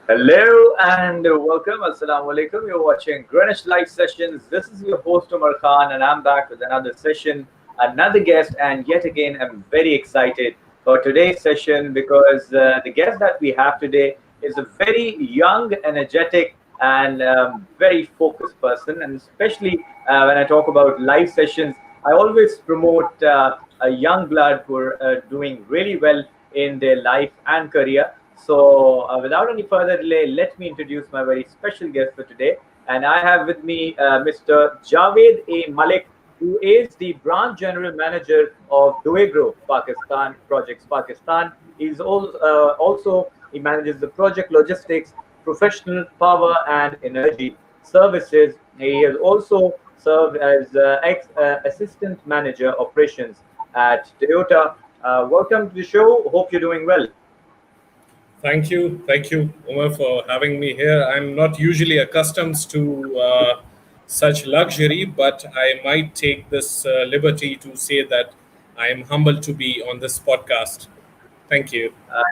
Hello and welcome. Assalamu alaikum. You're watching Greenwich Live Sessions. This is your host Umar Khan, and I'm back with another session, another guest, and yet again, I'm very excited for today's session because the guest that we have today is a very young, energetic, and very focused person. And especially when I talk about live sessions, I always promote a young blood who are doing really well in their life and career. So, without any further delay, let me introduce my very special guest for today. And I have with me Mr. Jawaid A. Malik, who is the branch general manager of Deugro, Pakistan Projects Pakistan. Also he manages the project logistics, professional power and energy services. He has also served as assistant manager operations at Toyota. Welcome to the show. Hope you're doing well. Thank you, Umar, for having me here. I'm not usually accustomed to such luxury, but I might take this liberty to say that I am humbled to be on this podcast. Thank you. Uh,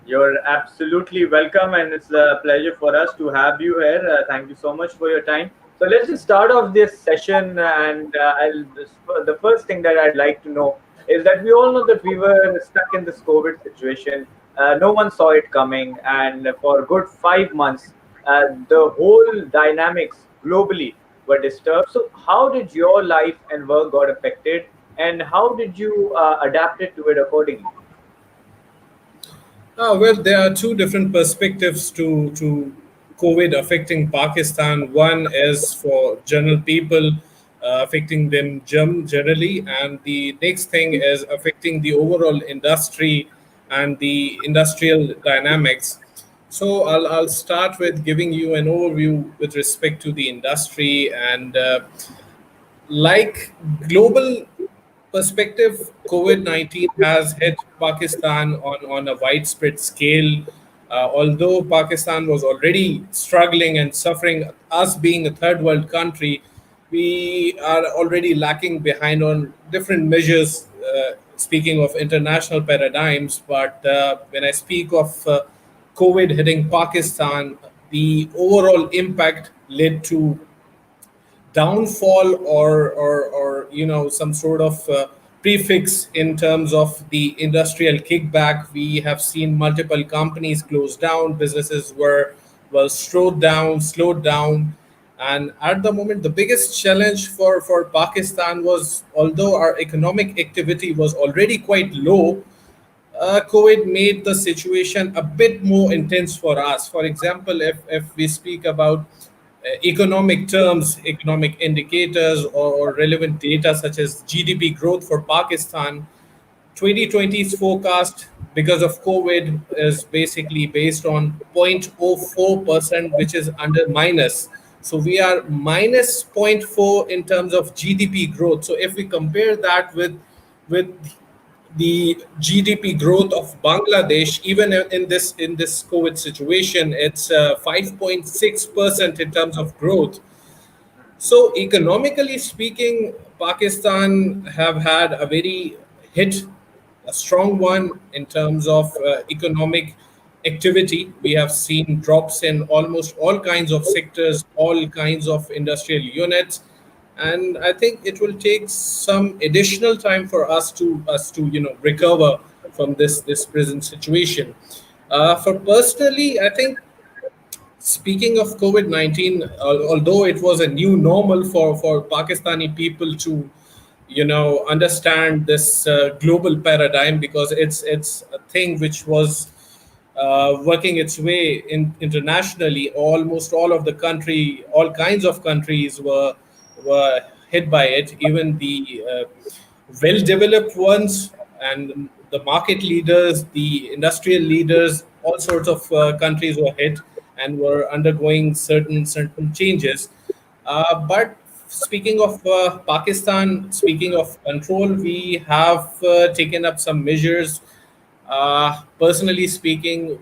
you're absolutely welcome, and it's a pleasure for us to have you here. Thank you so much for your time. So let's just start off this session, and the first thing that I'd like to know is that we all know that we were stuck in this COVID situation. No one saw it coming, and for a good 5 months, the whole dynamics globally were disturbed. So, how did your life and work got affected, and how did you adapt it to it accordingly? Well, there are two different perspectives to COVID affecting Pakistan. One is for general people, affecting them generally, and the next thing is affecting the overall industry and the industrial dynamics. So I'll start with giving you an overview with respect to the industry and like global perspective, COVID 19 has hit Pakistan on a widespread scale. Although Pakistan was already struggling and suffering, us being a third world country, we are already lacking behind on different measures. Speaking of international paradigms, but when I speak of COVID hitting Pakistan, the overall impact led to downfall or some sort of prefix in terms of the industrial kickback. We have seen multiple companies close down, businesses were slowed down. And at the moment, the biggest challenge for Pakistan was, although our economic activity was already quite low, COVID made the situation a bit more intense for us. For example, if we speak about economic terms, economic indicators, or relevant data such as GDP growth for Pakistan, 2020's forecast because of COVID is basically based on 0.04%, which is under minus. So we are minus zero point 0.4 in terms of GDP growth. So if we compare that with the GDP growth of Bangladesh, even in this COVID situation, it's 5.6% in terms of growth. So economically speaking, Pakistan have had a very hit, a strong one in terms of economic activity. We have seen drops in almost all kinds of sectors, all kinds of industrial units, and I think it will take some additional time for us to recover from this present situation. For personally, I think speaking of COVID 19, although it was a new normal for Pakistani people to, understand this global paradigm because it's a thing which was working its way internationally. Almost all of the country, all kinds of countries were hit by it. Even the well-developed ones and the market leaders, the industrial leaders, all sorts of countries were hit and were undergoing certain changes. But speaking of Pakistan, speaking of control, we have taken up some measures. Personally speaking,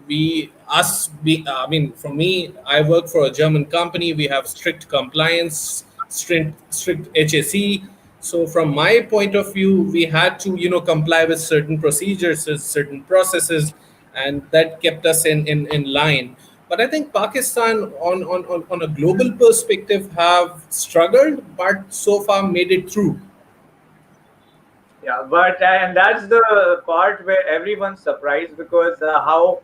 I mean, for me, I work for a German company. We have strict compliance, strict HSE. So from my point of view, we had to, comply with certain procedures, certain processes, and that kept us in line. But I think Pakistan, on a global perspective, have struggled, but so far made it through. Yeah, but and that's the part where everyone's surprised because how,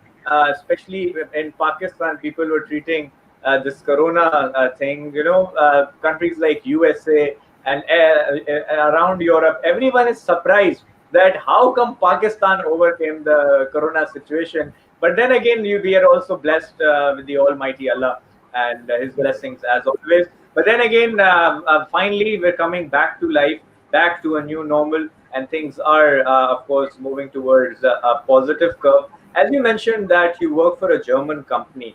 especially in Pakistan, people were treating this Corona thing. Countries like USA and around Europe, everyone is surprised that how come Pakistan overcame the Corona situation. But then again, we are also blessed with the Almighty Allah and His blessings as always. But then again, finally, we're coming back to life, back to a new normal, and things are, of course, moving towards a positive curve. As you mentioned that you work for a German company,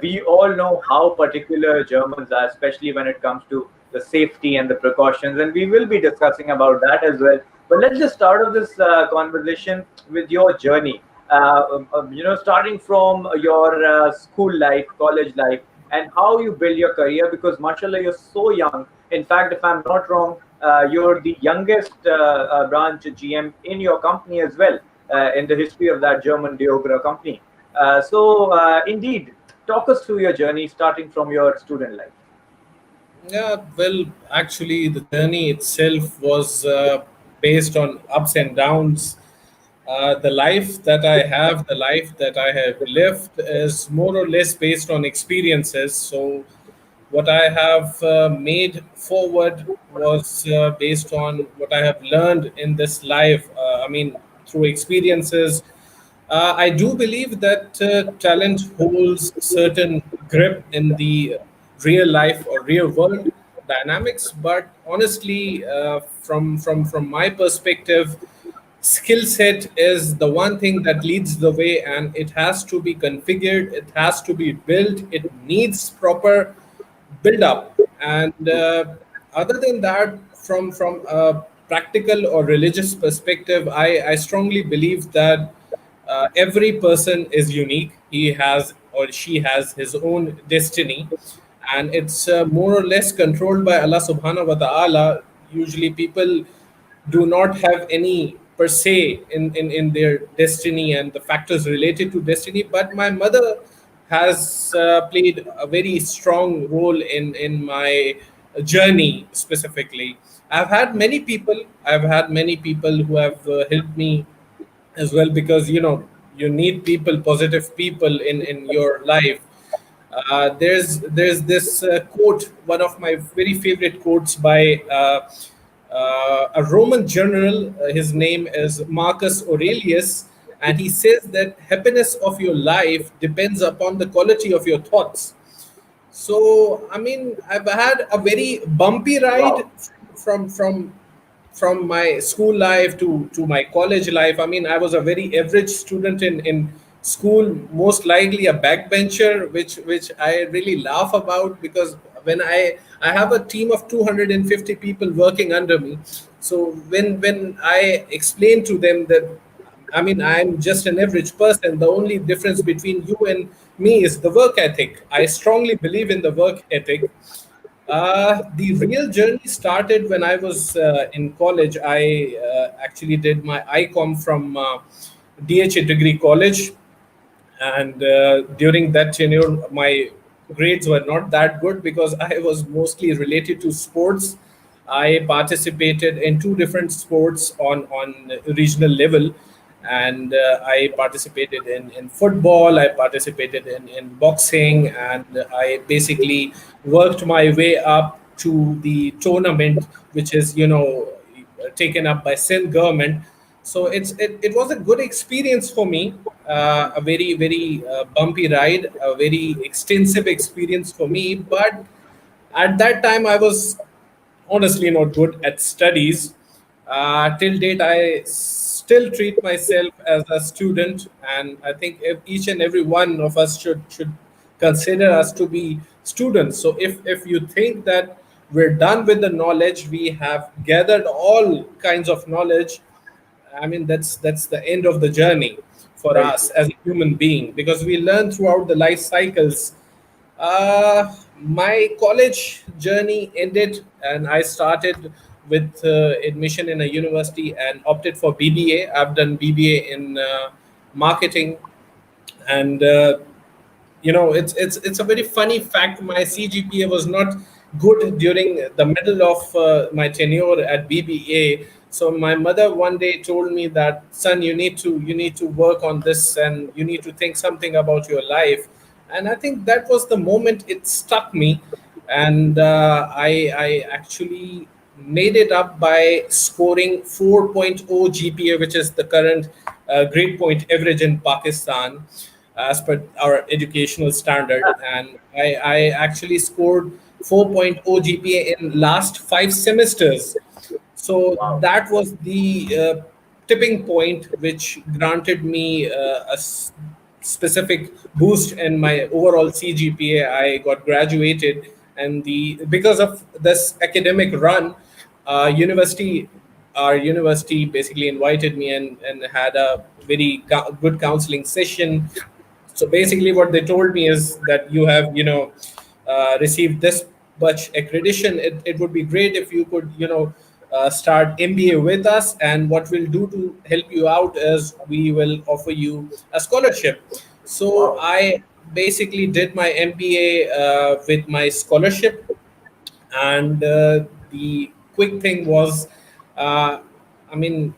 we all know how particular Germans are, especially when it comes to the safety and the precautions, and we will be discussing about that as well. But let's just start off this conversation with your journey. Starting from your school life, college life, and how you build your career. Because, mashallah, you're so young. In fact, if I'm not wrong, you're the youngest branch GM in your company as well, in the history of that German Deugro company. Indeed, talk us through your journey, starting from your student life. Yeah, well, actually, the journey itself was based on ups and downs. The life that I have, the life that I have lived, is more or less based on experiences. So, what I have made forward was based on what I have learned in this life. I mean, through experiences. I do believe that talent holds certain grip in the real life or real world dynamics. But honestly, from my perspective, skill set is the one thing that leads the way, and it has to be configured. It has to be built. It needs proper build up. And other than that, from a practical or religious perspective, I strongly believe that every person is unique. He has or she has his own destiny, and it's more or less controlled by Allah subhanahu wa ta'ala. Usually people do not have any per se in their destiny and the factors related to destiny. But my mother has played a very strong role in my journey specifically. I've had many people who have helped me as well, because you need people, positive people in your life. There's this quote, one of my very favorite quotes by a Roman general. His name is Marcus Aurelius, and he says that happiness of your life depends upon the quality of your thoughts. So, I mean, I've had a very bumpy ride Wow. from from my school life to my college life. I mean, I was a very average student in school, most likely a backbencher, which I really laugh about, because when I have a team of 250 people working under me. So when I explain to them that, I mean, I'm just an average person. The only difference between you and me is the work ethic. I strongly believe in the work ethic. The real journey started when I was in college. I actually did my ICOM from DHA Degree College, and during that tenure my grades were not that good because I was mostly related to sports. I participated in two different sports on regional level, and I participated in football, I participated in boxing, and I basically worked my way up to the tournament, which is taken up by Sindh government. So it was a good experience for me, a very bumpy ride, a very extensive experience for me. But at that time I was honestly not good at studies. Till date, I still treat myself as a student, and I think each and every one of us should consider us to be students. So if you think that we're done with the knowledge, we have gathered all kinds of knowledge, I mean, that's the end of the journey for Very us true. as a human being, because we learn throughout the life cycles. My college journey ended, and I started with admission in a university and opted for BBA. I've done BBA in marketing, and it's a very funny fact. My CGPA was not good during the middle of my tenure at BBA. So my mother one day told me that, son, you need to work on this, and you need to think something about your life. And I think that was the moment it struck me. And I actually made it up by scoring 4.0 GPA, which is the current grade point average in Pakistan as per our educational standard. And I actually scored 4.0 GPA in last 5 semesters. So Wow. that was the tipping point which granted me specific boost in my overall CGPA. I got graduated, and the because of this academic run, university our university basically invited me and had a very good counseling session. So basically, what they told me is that you have, received this much accreditation. It would be great if you could, start MBA with us. And what we'll do to help you out is we will offer you a scholarship. So Wow. I basically did my MBA with my scholarship. And the quick thing was, uh, I mean,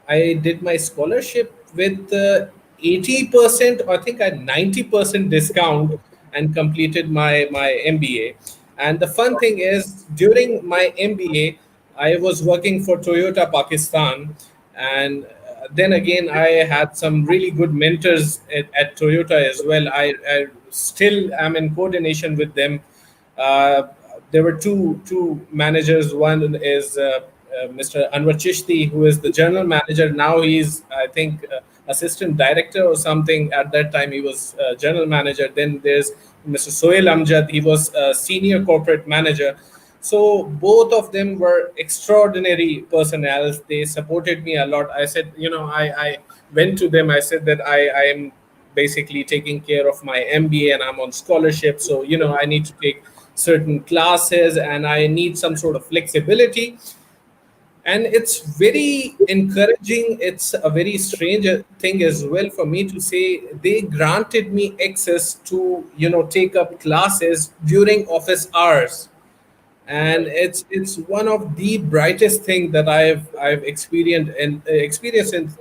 I did my scholarship with 80%, I think a 90% discount, and completed my MBA. And the fun thing is, during my MBA, I was working for Toyota Pakistan. And then again, I had some really good mentors at Toyota as well. I still am in coordination with them. uh, there were two managers. One is Mr. Anwar Chishti, who is the general manager. Now he's, I think, assistant director or something. At that time, he was general manager. Then there's Mr. Sohail Amjad. He was senior corporate manager. So both of them were extraordinary personnels. They supported me a lot. I said, I went to them. I said that I am basically taking care of my MBA and I'm on scholarship. So, I need to take certain classes and I need some sort of flexibility. And it's very encouraging. It's a very strange thing as well for me to say they granted me access to, take up classes during office hours. And Right. it's one of the brightest thing that I've experienced in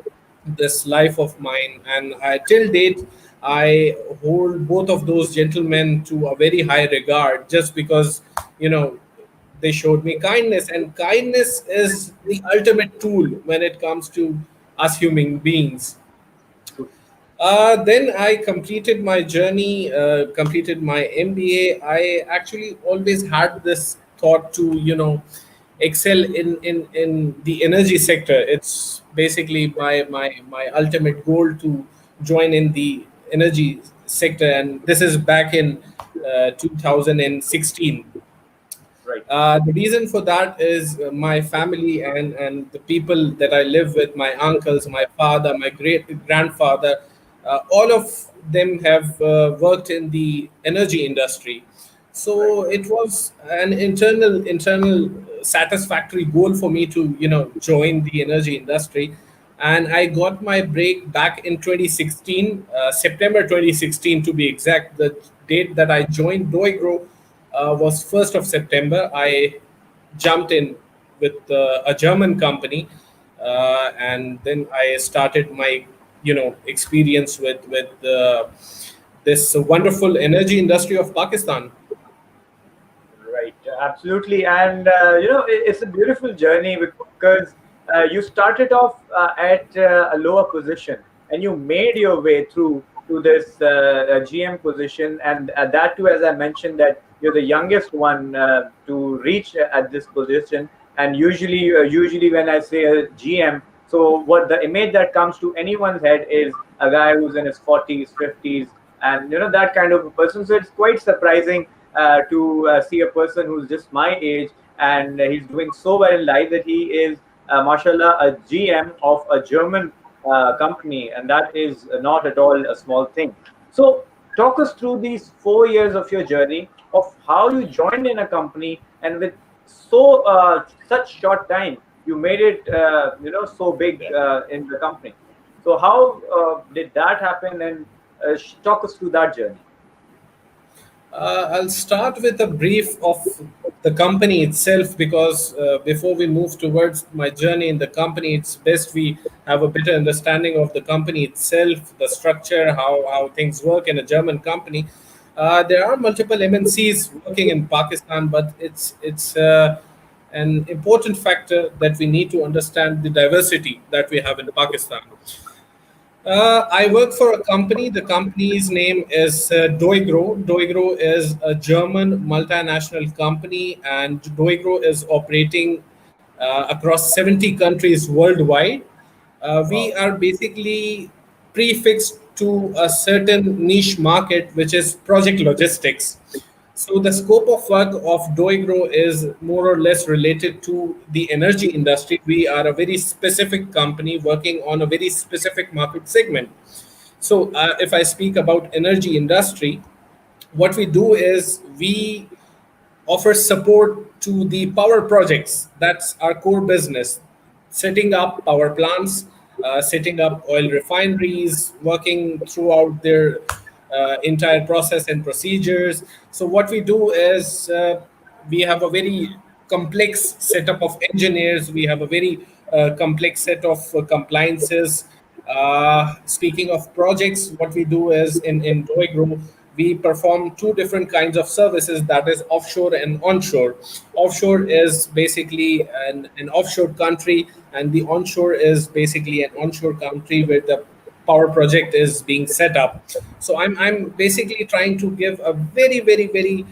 this life of mine. And till date, I hold both of those gentlemen to a very high regard, just because, you know they showed me kindness, and kindness is the ultimate tool when it comes to us human beings. Then I completed my journey, completed my MBA. I actually always had this thought to, excel in the energy sector. It's basically my ultimate goal to join in the energy sector, and this is back in 2016. Right. The reason for that is my family and the people that I live with, my uncles, my father, my great grandfather, all of them have worked in the energy industry. Right. So it was an internal satisfactory goal for me to, join the energy industry. And I got my break back in 2016, September 2016 to be exact. The date that I joined Deugro was 1st of September. I jumped in with a German company, and then I started my, experience with this wonderful energy industry of Pakistan. Right, absolutely, and it's a beautiful journey because you started off at a lower position and you made your way through to this GM position, and that too, as I mentioned, that you're the youngest one to reach at this position. And usually when I say a GM, so what the image that comes to anyone's head is a guy who's in his 40s, 50s, and that kind of a person. So it's quite surprising to see a person who's just my age and he's doing so well in life that he is, mashallah, a GM of a German company, and that is not at all a small thing. So, talk us through these 4 years of your journey of how you joined in a company, and with such short time, you made it, so big in the company. So, how did that happen? And talk us through that journey. I'll start with a brief of the company itself because before we move towards my journey in the company, it's best we have a better understanding of the company itself, the structure, how things work in a German company. There are multiple MNCs working in Pakistan, but it's an important factor that we need to understand the diversity that we have in Pakistan. I work for a company. The company's name is Deugro. Deugro is a German multinational company, and Deugro is operating across 70 countries worldwide. We Wow. are basically prefixed to a certain niche market, which is project logistics. So the scope of work of Doigro is more or less related to the energy industry. We are a very specific company working on a very specific market segment. So if I speak about energy industry, what we do is we offers support to the power projects. That's our core business. Setting up power plants, setting up oil refineries, working throughout their entire process and procedures. So, what we do is we have a very complex setup of engineers, we have a very complex set of compliances. Speaking of projects, what we do is in Doigro, we perform two different kinds of services, that is offshore and onshore. Offshore is basically an offshore country, and the onshore is basically an onshore country where the power project is being set up. So I'm basically trying to give a very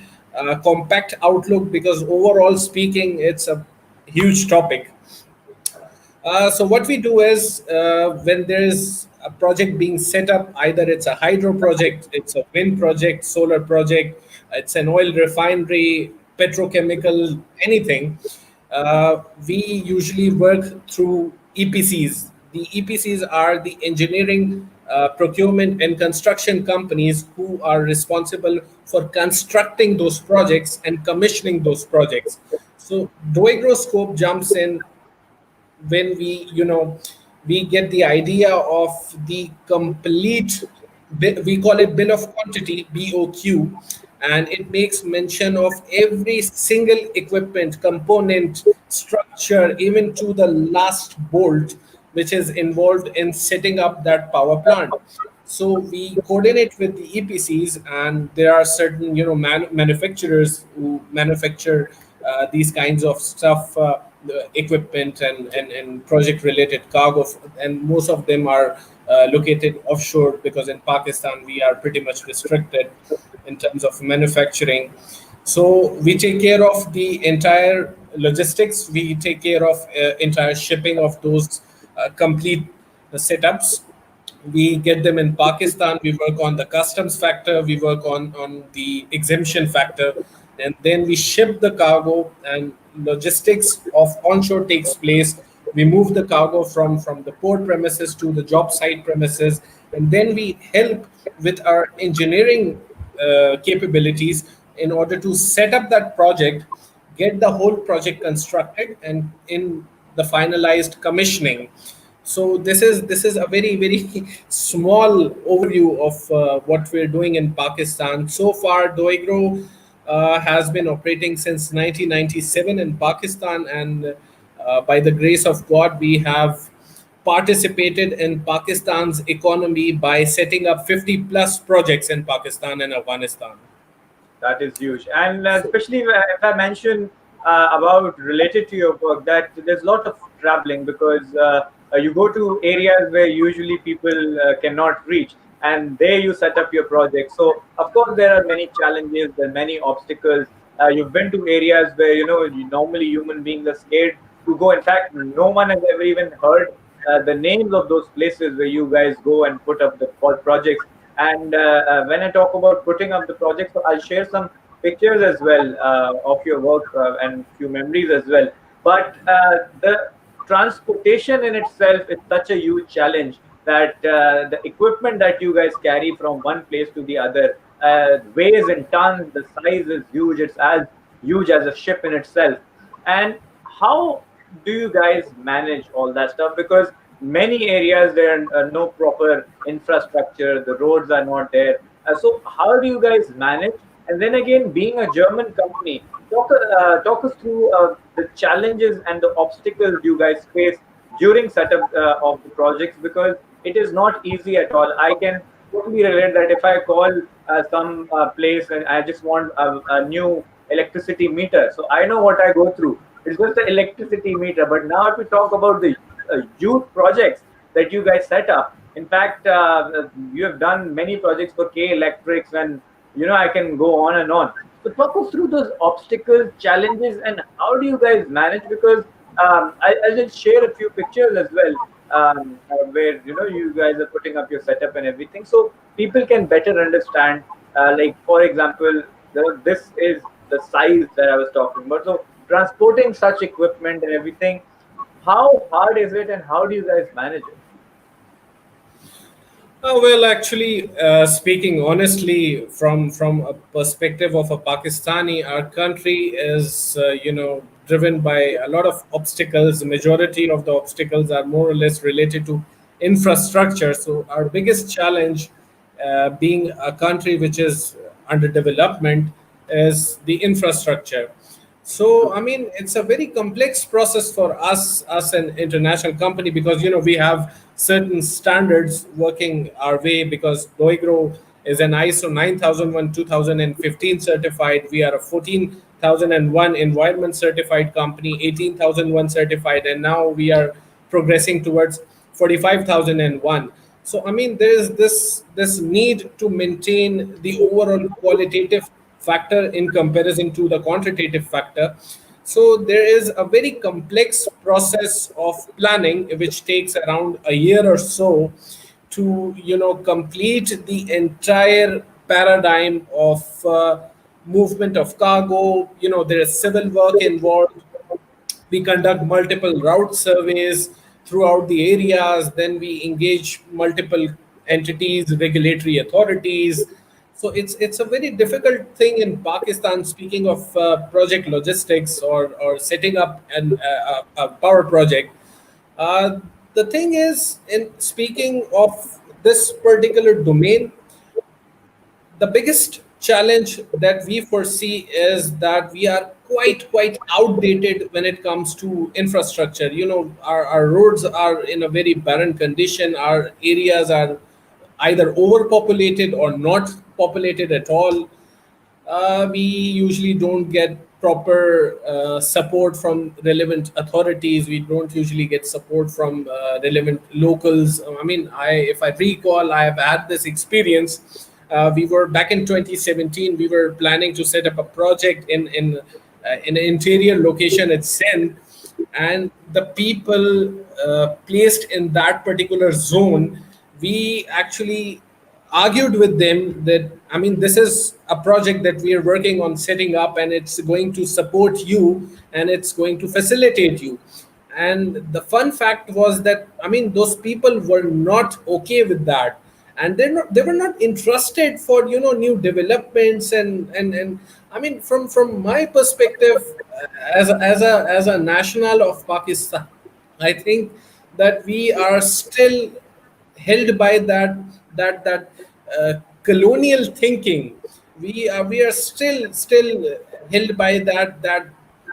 compact outlook because overall speaking, it's a huge topic. So what we do is when there is a project being set up, either it's a hydro project, it's a wind project, solar project, it's an oil refinery, petrochemical, anything, we usually work through EPCs. The EPCs are the engineering, procurement, and construction companies who are responsible for constructing those projects and commissioning those projects. So Doigro scope jumps in when we get the idea of the complete we call it bill of quantity, BOQ, and it makes mention of every single equipment component structure, even to the last bolt which is involved in setting up that power plant. So we coordinate with the EPCs, and there are certain manufacturers who manufacture these kinds of stuff, the equipment and project related cargo, and most of them are located offshore because in Pakistan we are pretty much restricted in terms of manufacturing. So we take care of the entire logistics. We take care of entire shipping of those complete setups. We get them in Pakistan. We work on the customs factor. We work on the exemption factor, and then we ship the cargo. And logistics of onshore takes place. We move the cargo from the port premises to the job site premises, and then we help with our engineering capabilities in order to set up that project, get the whole project constructed, and in the finalized commissioning. So this is a very small overview of what we're doing in Pakistan so far. Doigro has been operating since 1997 in Pakistan, and by the grace of God, we have participated in Pakistan's economy by setting up 50 plus projects in Pakistan and Afghanistan. That is huge, and especially if I mention about related to your work, that there's a lot of traveling because you go to areas where usually people cannot reach, and there you set up your project. So of course there are many challenges, there are many obstacles. You've been to areas where normally human beings are scared to go. In fact, no one has ever even heard the names of those places where you guys go and put up the projects. And when I talk about putting up the project, so I'll share some pictures as well of your work and few memories as well. But the transportation in itself is such a huge challenge that the equipment that you guys carry from one place to the other weighs in tons. The size is huge. It's as huge as a ship in itself. And how do you guys manage all that stuff? Because many areas there are no proper infrastructure, the roads are not there. So how do you guys manage And then again, being a German company, talk us through the challenges and the obstacles you guys face during setup of the projects, because it is not easy at all. I can totally relate that if I call some place and I just want a new electricity meter, so I know what I go through. It's just an electricity meter. But now, if we talk about the youth projects that you guys set up, in fact, you have done many projects for K Electrics, and I can go on and on. So talk us through those obstacles, challenges, and how do you guys manage? Because I'll just share a few pictures as well, where you guys are putting up your setup and everything, so people can better understand. Like for example, this is the size that I was talking about. So transporting such equipment and everything, how hard is it, and how do you guys manage it? Well, actually, speaking honestly, from a perspective of a Pakistani, our country is driven by a lot of obstacles. The majority of the obstacles are more or less related to infrastructure. So our biggest challenge, being a country which is under development, is the infrastructure. So, I mean, it's a very complex process for us an international company, because we have certain standards working our way, because Deugro is an ISO 9001 2015 certified. We are a 14001 environment certified company, 18001 certified, and now we are progressing towards 45001. So, I mean, there is this need to maintain the overall qualitative factor in comparison to the quantitative factor. So there is a very complex process of planning which takes around a year or so to complete the entire paradigm of movement of cargo. There is civil work involved. We conduct multiple route surveys throughout the areas. Then we engage multiple entities, regulatory authorities. So it's a very difficult thing in Pakistan. Speaking of project logistics, or setting up a power project, uh, the thing is, in speaking of this particular domain, the biggest challenge that we foresee is that we are quite outdated when it comes to infrastructure. Our roads are in a very barren condition. Our areas are either overpopulated or not populated at all. We usually don't get proper support from relevant authorities. We don't usually get support from relevant locals. I mean, if I recall, I have had this experience. We were back in 2017. We were planning to set up a project in an interior location at Sindh, and the people placed in that particular zone, we actually argued with them that, I mean, this is a project that we are working on setting up, and it's going to support you, and it's going to facilitate you. And the fun fact was that, I mean, those people were not okay with that, and they were not interested for new developments. And I mean, from my perspective, as a national of Pakistan, I think that we are still held by that colonial thinking. We are still held by that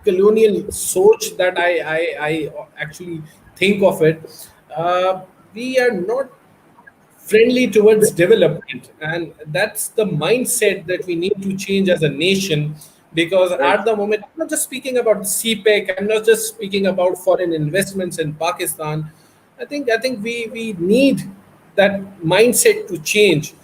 colonial soch, that I actually think of it. We are not friendly towards development, and that's the mindset that we need to change as a nation. Because Right. at the moment, I'm not just speaking about CPEC, I'm not just speaking about foreign investments in Pakistan. I think we need that mindset to change.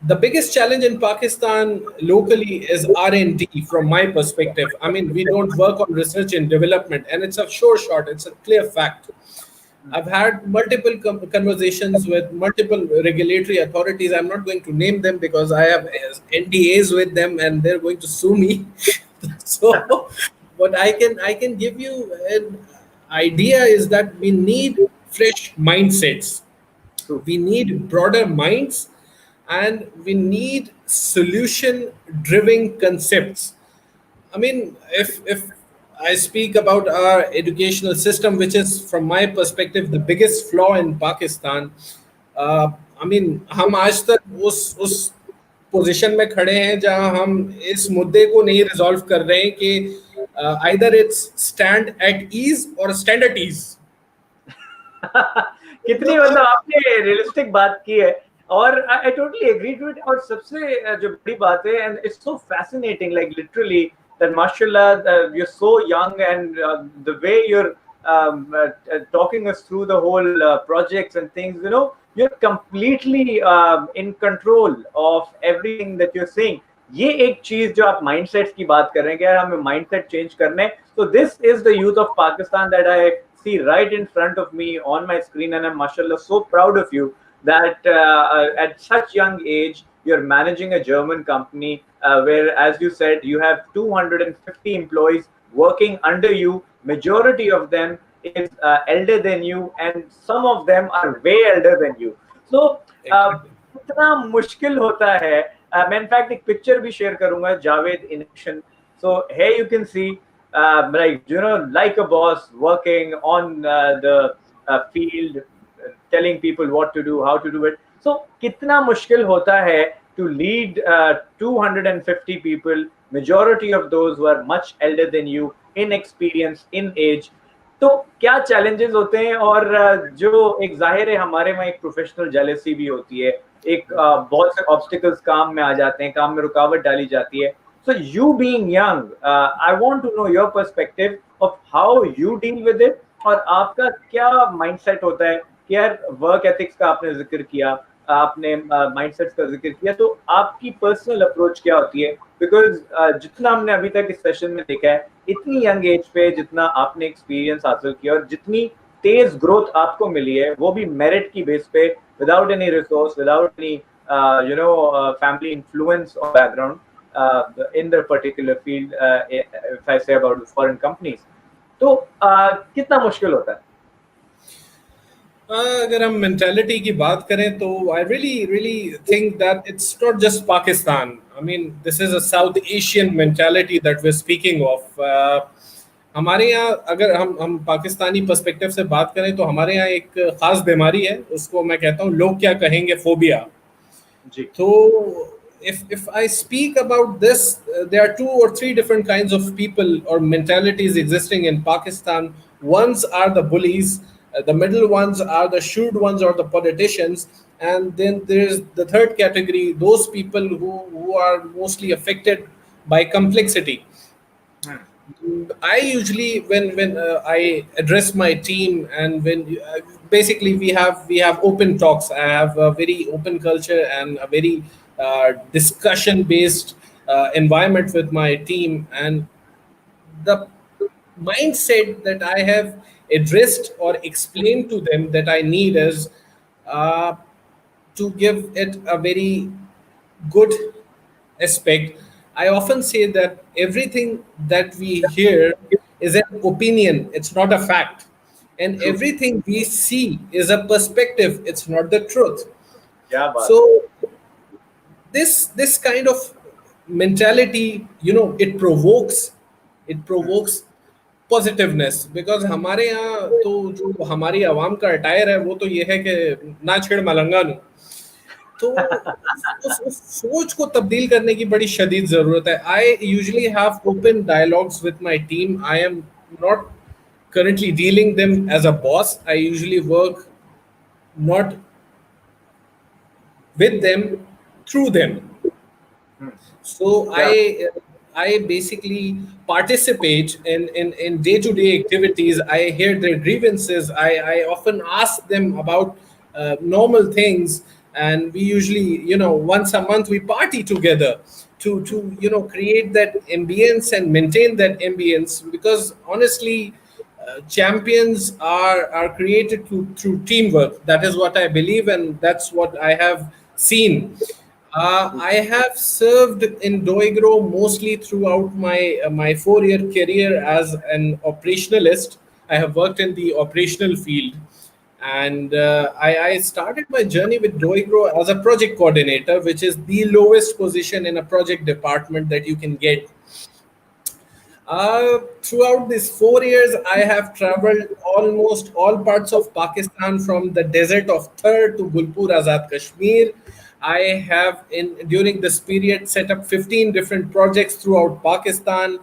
The biggest challenge in Pakistan locally is R&D. From my perspective, I mean, we don't work on research and development, and it's a sure shot, it's a clear fact. I've had multiple conversations with multiple regulatory authorities. I'm not going to name them because I have NDAs with them, and they're going to sue me. So, what I can give you an idea is that we need fresh mindsets. True. We need broader minds, and we need solution driven concepts. I mean, if I speak about our educational system, which is, from my perspective, the biggest flaw in Pakistan. I mean, हम आज तक उस position में खड़े हैं जहां हम इस मुद्दे को नहीं रिजॉल्व कर रहे हैं कि either it's stand at ease और स्टैंड एट ईज। कितनी मतलब आपने रियलिस्टिक बात की है, और I totally agree to it. और सबसे जो बड़ी बात है, and it's so fascinating, like literally that माशाल्लाह you are so young, and the way you are talking us through the whole projects and things, you're completely in control of everything that you're saying. ये एक चीज जो आप mindset की बात कर रहे हैं कि यार हमें माइंडसेट चेंज करने हैं, तो this is the youth of Pakistan that I see right in front of me on my screen, and I'm mashallah so proud of you that at such young age you're managing a German company where, as you said, you have 250 employees working under you. Majority of them is elder than you, and some of them are way elder than you. So कितना मुश्किल होता है। मैं in fact एक picture भी share करूंगा, Javed in action. So here you can see like a boss working on the field, telling people what to do, how to do it. So कितना मुश्किल होता है to lead 250 people, majority of those who are much elder than you in experience, in age. तो क्या challenges होते हैं, और जो एक जाहिर है हमारे में एक प्रोफेशनल जेलेसी भी होती है, एक बहुत से ऑब्स्टिकल्स काम में आ जाते हैं, काम में रुकावट डाली जाती है। So you being young, I want to know your perspective of how you deal with it, और आपका क्या mindset होता है कि यार वर्क एथिक्स का आपने जिक्र किया, आपने माइंडसेट का जिक्र किया, तो आपकी पर्सनल अप्रोच क्या होती है? बिकॉज जितना हमने अभी तक इस सेशन में देखा है, इतनी यंग एज पे जितना आपने एक्सपीरियंस हासिल किया और जितनी तेज ग्रोथ आपको मिली है, वो भी मेरिट की बेस पे, without any resource, without any family influence और background in the particular field, if I say about foreign companies, तो कितना मुश्किल होता है? अगर हम मेंटालिटी की बात करें तो I really think that it's not just Pakistan. I mean this is a South Asian mentality that we are speaking of. हमारे यहाँ अगर हम पाकिस्तानी पर्सपेक्टिव से बात करें तो हमारे यहाँ एक खास बीमारी है, उसको मैं कहता हूँ लोग क्या कहेंगे फोबिया। जी। तो if I speak about this, there are 2 or 3 different kinds of people or mentalities existing in Pakistan. Ones are the bullies, the middle ones are the shrewd ones or the politicians, and then there's the third category, those people who are mostly affected by complexity. I usually when I address my team, and when basically we have open talks. I have a very open culture and a very discussion based environment with my team, and the mindset that I have addressed or explained to them that I need is uh, to give it a very good aspect. I often say that everything that we hear is an opinion, it's not a fact. And True. everything we see is a perspective, it's not the truth. क्या बात है? So this kind of mentality, it provokes positiveness. Because हमारे यहाँ तो जो हमारी आवाम का attire है वो तो ये है कि ना छेड़ मलंगा नू। तो उस सोच को तब्दील करने की बड़ी शदीद ज़रूरत है। I usually have open dialogues with my team. I am not currently dealing them as a boss. I usually work not with them, through them. So Yeah. I basically participate in day-to-day activities. I hear their grievances. I often ask them about normal things, and we usually, once a month we party together to create that ambience and maintain that ambience. Because honestly, champions are created through teamwork. That is what I believe, and that's what I have seen. I have served in Deugro mostly throughout my 4-year career as an operationalist. I have worked in the operational field, and I started my journey with Deugro as a project coordinator, which is the lowest position in a project department that you can get. Throughout these 4 years, I have traveled almost all parts of Pakistan, from the desert of Thar to Gulpur Azad Kashmir, I have in during this period set up 15 different projects throughout Pakistan.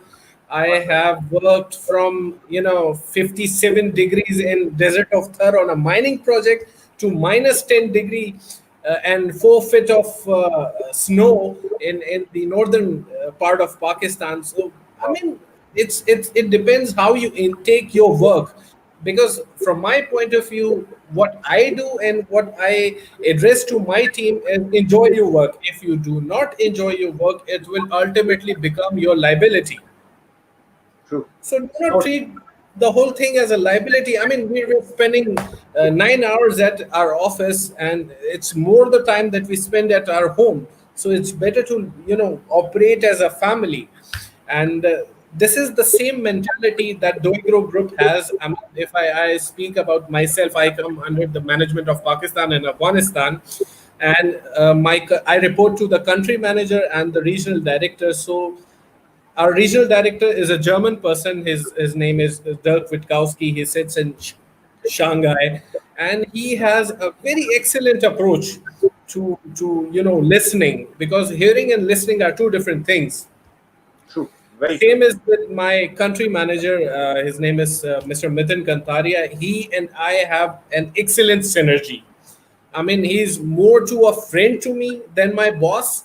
I Mashallah. have worked from 57 degrees in desert of Thar on a mining project to minus 10 degree and 4 feet of snow in the northern part of Pakistan. So I Wow. mean, it depends how you intake your work, because from my point of view, what I do and what I address to my team is enjoy your work. If you do not enjoy your work, it will ultimately become your liability. True. So do not So treat the whole thing as a liability. I mean, we were spending 9 hours at our office, and it's more the time that we spend at our home. So it's better to operate as a family, and this is the same mentality that Doigro Group has. I mean, if I speak about myself, I come under the management of Pakistan and Afghanistan, and I report to the country manager and the regional director. So our regional director is a German person. His name is Dirk Witkowski. He sits in Shanghai, and he has a very excellent approach to listening, because hearing and listening are two different things. true. Very true. Same is with my country manager. His name is Mr. Mithun Kantaria. He and I have an excellent synergy. I mean, he's more to a friend to me than my boss,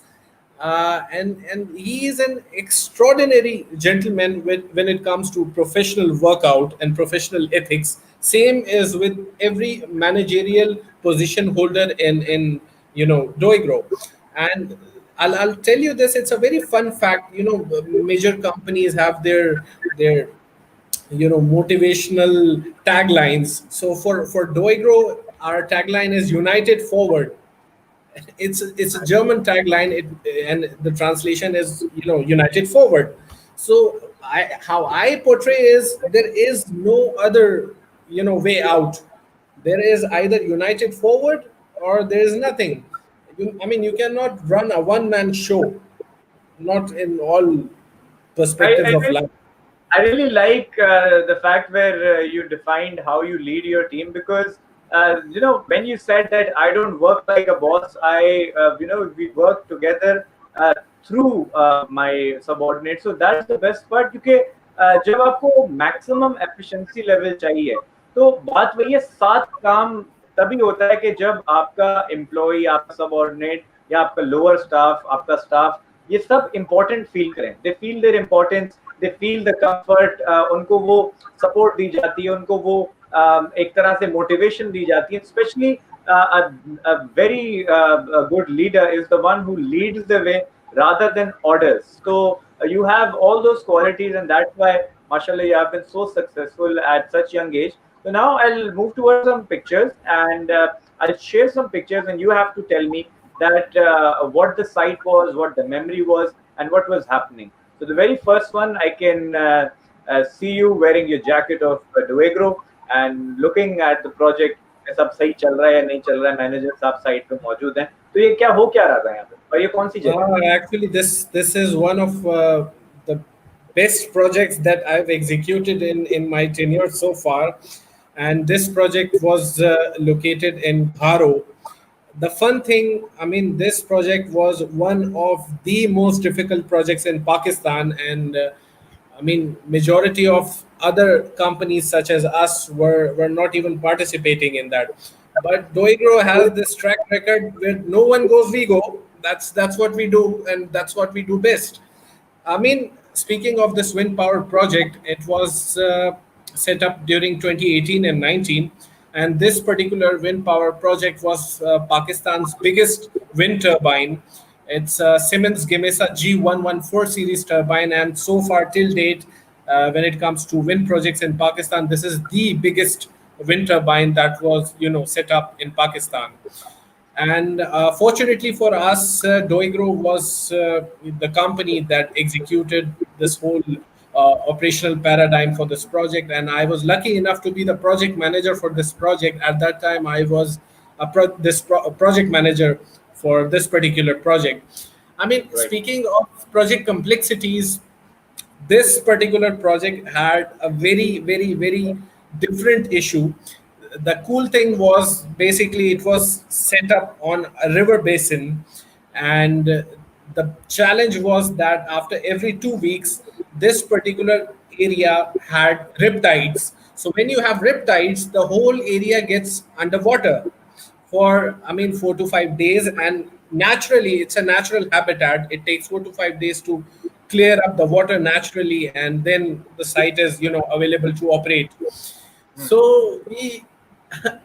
and he is an extraordinary gentleman when it comes to professional workout and professional ethics. Same is with every managerial position holder in Doigro, and I'll tell you this. It's a very fun fact. Major companies have their motivational taglines. So for Doigro, our tagline is United Forward. It's a German tagline, and the translation is United Forward. So how I portray is there is no other way out. There is either United Forward or there is nothing. I mean, you cannot run a one man show, not in all I, perspectives I of really life. I really like the fact where you defined how you lead your team, because when you said that I don't work like a boss, we work together through my subordinates. So that's the best part, क्योंकि जब आपको maximum efficiency level चाहिए, तो बात वही है, सात काम तभी होता है कि जब आपका एम्प्लॉय, आपका सबऑर्डिनेट या आपका लोअर स्टाफ, आपका स्टाफ, ये सब इंपॉर्टेंट फील करें, they feel their importance, they feel the comfort, उनको वो सपोर्ट दी जाती है, उनको वो एक तरह से मोटिवेशन दी जाती है, specially a very good leader is the one who leads the way rather than orders. So you have all those qualities, and that's why, mashallah, you have been so successful at such young age. So now I'll move towards some pictures, and I'll share some pictures, and you have to tell me that what the sight was, what the memory was, and what was happening. So the very first one, I can see you wearing your jacket of Deugro and looking at the project. सब सही चल रहा है या नहीं चल रहा है, मैनेजर साहब साइड पे मौजूद हैं, तो ये क्या हो क्या रहा था यहाँ पे, और ये कौन सी जगह? Actually, this is one of the best projects that I've executed in my tenure so far, and this project was located in Bharo. The fun thing, I mean, this project was one of the most difficult projects in Pakistan, and I mean, majority of other companies such as us were not even participating in that. But Doigro has this track record where no one goes, we go. That's what we do, and that's what we do best. I mean, speaking of this wind power project, it was set up during 2018 and 19, and this particular wind power project was Pakistan's biggest wind turbine. It's Siemens Gamesa G114 series turbine, and so far till date, when it comes to wind projects in Pakistan, this is the biggest wind turbine that was set up in Pakistan. And fortunately for us, Doigro was the company that executed this whole operational paradigm for this project. And I was lucky enough to be the project manager for this project. At that time, I was a project manager for this particular project. I mean, Right. speaking of project complexities, this particular project had a very different issue. the cool thing was basically it was set up on a river basin, and the challenge was that after every 2 weeks, this particular area had riptides. So when you have riptides, the whole area gets underwater for, I mean, 4 to 5 days, and naturally it's a natural habitat. It takes 4 to 5 days to clear up the water naturally, and then the site is, available to operate. So we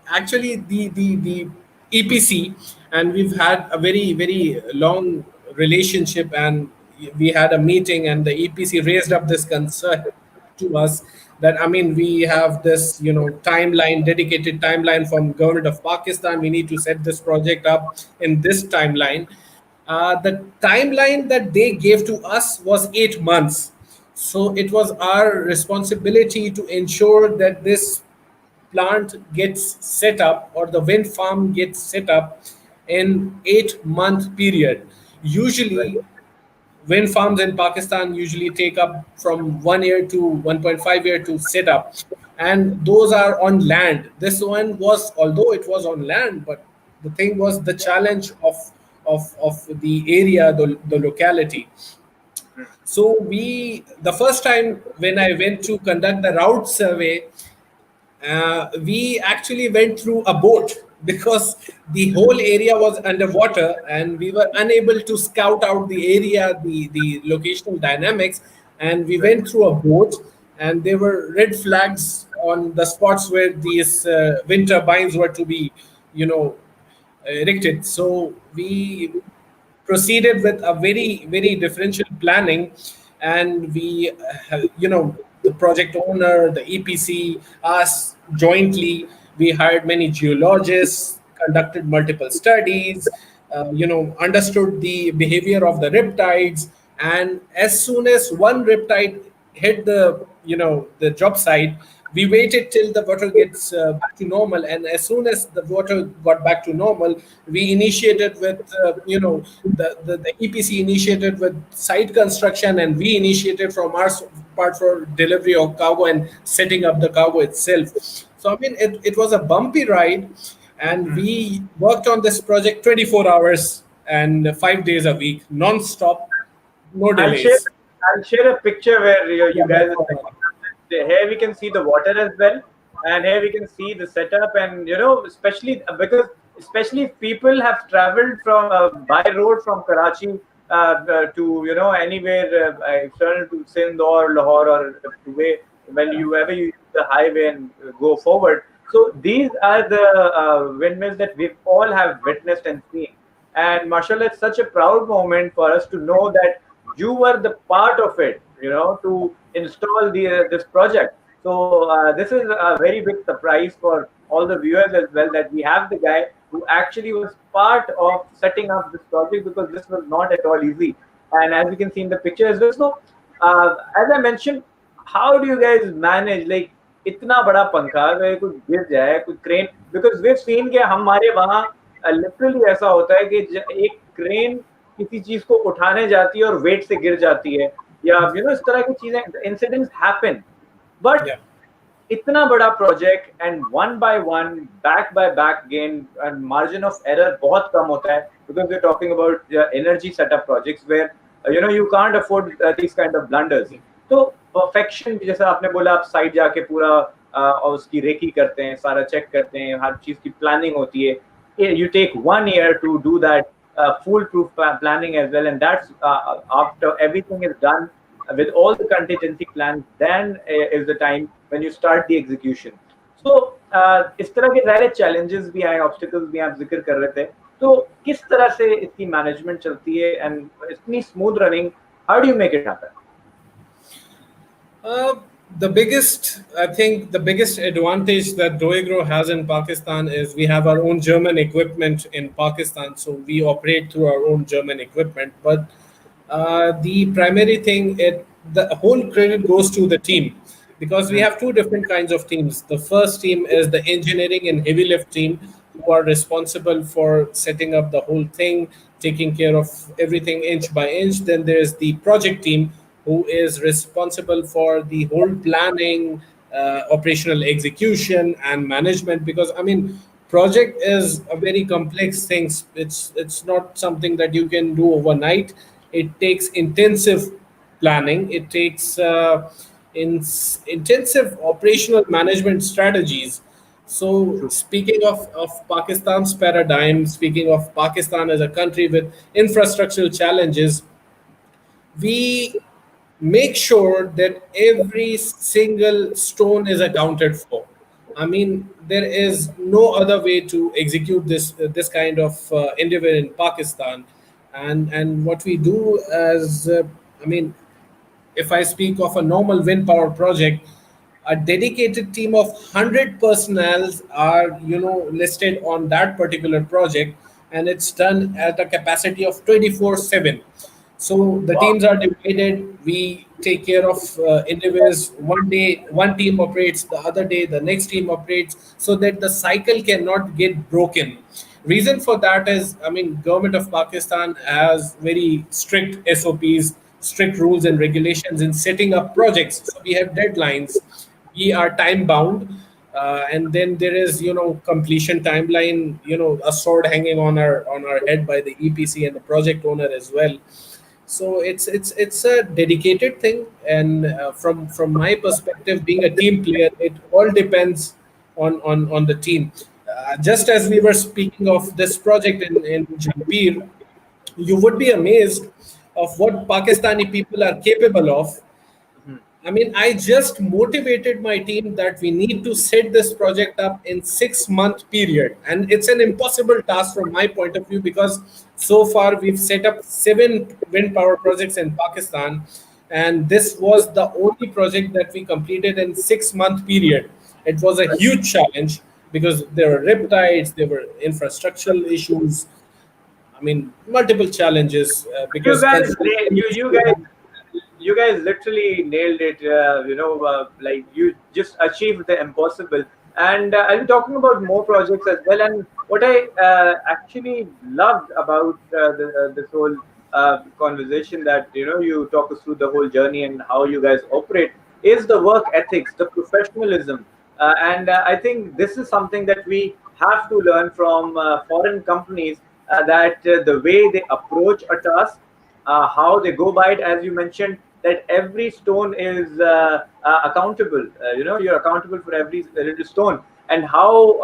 actually the EPC, and we've had a very long relationship, and we had a meeting, and the EPC raised up this concern to us that, I mean, we have this, timeline, dedicated timeline from government of Pakistan. We need to set this project up in this timeline. The timeline that they gave to us was 8 months. So it was our responsibility to ensure that this plant gets set up, or the wind farm gets set up in 8 month period. Usually wind farms in Pakistan usually take up from 1 year to 1.5 year to set up, and those are on land. This one was, although it was on land, but the thing was the challenge of the area, the locality. So the first time when I went to conduct the route survey, we actually went through a boat because the whole area was underwater, and we were unable to scout out the area, the locational dynamics. And we went through a boat, and there were red flags on the spots where these wind turbines were to be, you know, erected. So we proceeded with a very differential planning, and we, the project owner, the EPC, us jointly, we hired many geologists, conducted multiple studies, understood the behavior of the riptides. And as soon as one riptide hit the job site, we waited till the water gets back to normal, and as soon as the water got back to normal, we initiated with, the EPC initiated with site construction, and we initiated from our part for delivery of cargo and setting up the cargo itself. So I mean, it was a bumpy ride, and we worked on this project 24 hours and 5 days a week, non-stop, no I'll share delays. I'll share a picture where Yeah, you no guys are problem. checking out. Here we can see the water as well, and here we can see the setup. And especially because especially if people have traveled from by road from Karachi to anywhere external to Sindh or Lahore or way when you ever use the highway and go forward. So these are the windmills that we all have witnessed and seen. And mashallah, it's such a proud moment for us to know that you were the part of it, to install this project. So this is a very big surprise for all the viewers as well, that we have the guy who actually was part of setting up this project, because this was not at all easy. And as you can see in the picture as well, so as I mentioned, how do you guys manage like इतना बड़ा पंखा अगर कुछ गिर जाए कुछ crane, because we seen के हमारे वहाँ लिटरली ऐसा होता है कि एक क्रेन किसी चीज को उठाने जाती है और वेट से गिर जाती है, या इस तरह की चीजें इंसिडेंट्स हैपन, बट Yeah. इतना बड़ा project and one by back gain and margin of error बहुत कम होता है, because we are talking about energy setup projects where you can't afford this kind of blunders. तो परफेक्शन, जैसा आपने बोला, आप साइड जाके पूरा और उसकी रेकी करते हैं, सारा चेक करते हैं, हर चीज की प्लानिंग होती है. You take 1 year to do that foolproof planning as well, and that's after everything is done with all the contingency plans, then is the time when you start the execution. So इस तरह के सारे challenges भी आए, obstacles भी आप जिक्र कर रहे थे, तो किस तरह से इसकी मैनेजमेंट चलती है and इतनी smooth running, how do you make it happen? I think the biggest advantage that Deugro has in Pakistan is we have our own German equipment in Pakistan, so we operate through our own German equipment. But the primary thing, the whole credit goes to the team, because we have two different kinds of teams. The first team is the engineering and heavy lift team, who are responsible for setting up the whole thing, taking care of everything inch by inch. Then there's the project team, who is responsible for the whole planning, operational execution and management. Because I mean, project is a very complex thing. It's not something that you can do overnight. It takes intensive planning. It takes intensive operational management strategies. So, True. speaking of Pakistan's paradigm, speaking of Pakistan as a country with infrastructural challenges, we make sure that every single stone is accounted for. I mean, there is no other way to execute this kind of endeavor in Pakistan, and what we do as I mean, if I speak of a normal wind power project, a dedicated team of 100 personnel are listed on that particular project, and it's done at a capacity of 24/7. So the Wow. teams are divided. We take care of individuals. One day, one team operates. The other day, the next team operates, so that the cycle cannot get broken. Reason for that is, I mean, government of Pakistan has very strict SOPs, strict rules and regulations in setting up projects. So we have deadlines. We are time bound. And then there is completion timeline, a sword hanging on our head by the EPC and the project owner as well. So it's a dedicated thing, and from my perspective, being a team player, it all depends on the team. Just as we were speaking of this project in Jaipur, you would be amazed of what Pakistani people are capable of. Mhm. I mean, I just motivated my team that we need to set this project up in 6 month period, and it's an impossible task from my point of view, because so far we've set up 7 wind power projects in Pakistan, and this was the only project that we completed in 6 month period. It was a huge challenge because there were riptides, there were infrastructural issues. I mean, multiple challenges You because guys, construction used you to guys, have. you guys literally nailed it. Like you just achieved the impossible. And I'll be talking about more projects as well. And what I actually loved about this whole conversation, that you talk us through the whole journey and how you guys operate, is the work ethics, the professionalism. And I think this is something that we have to learn from foreign companies, that the way they approach a task, how they go by it, as you mentioned, that every stone is accountable. You're accountable for every little stone, and how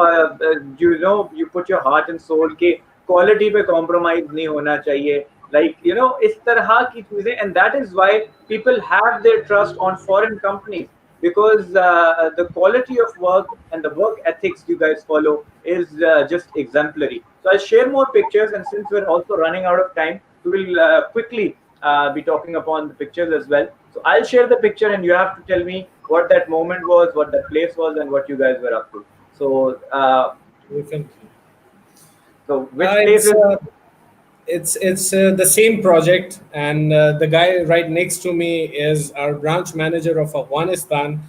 you put your heart and soul के quality पे compromise नहीं होना चाहिए. Like इस तरह की चीजें, and that is why people have their trust on foreign companies, because the quality of work and the work ethics you guys follow is just exemplary. So I'll share more pictures, and since we're also running out of time, we will quickly be talking upon the pictures as well. So I'll share the picture, and you have to tell me what that moment was, what that place was, and what you guys were up to. So, Definitely. so Uh, which place it's is? uh, it's the same project, and the guy right next to me is our branch manager of Afghanistan.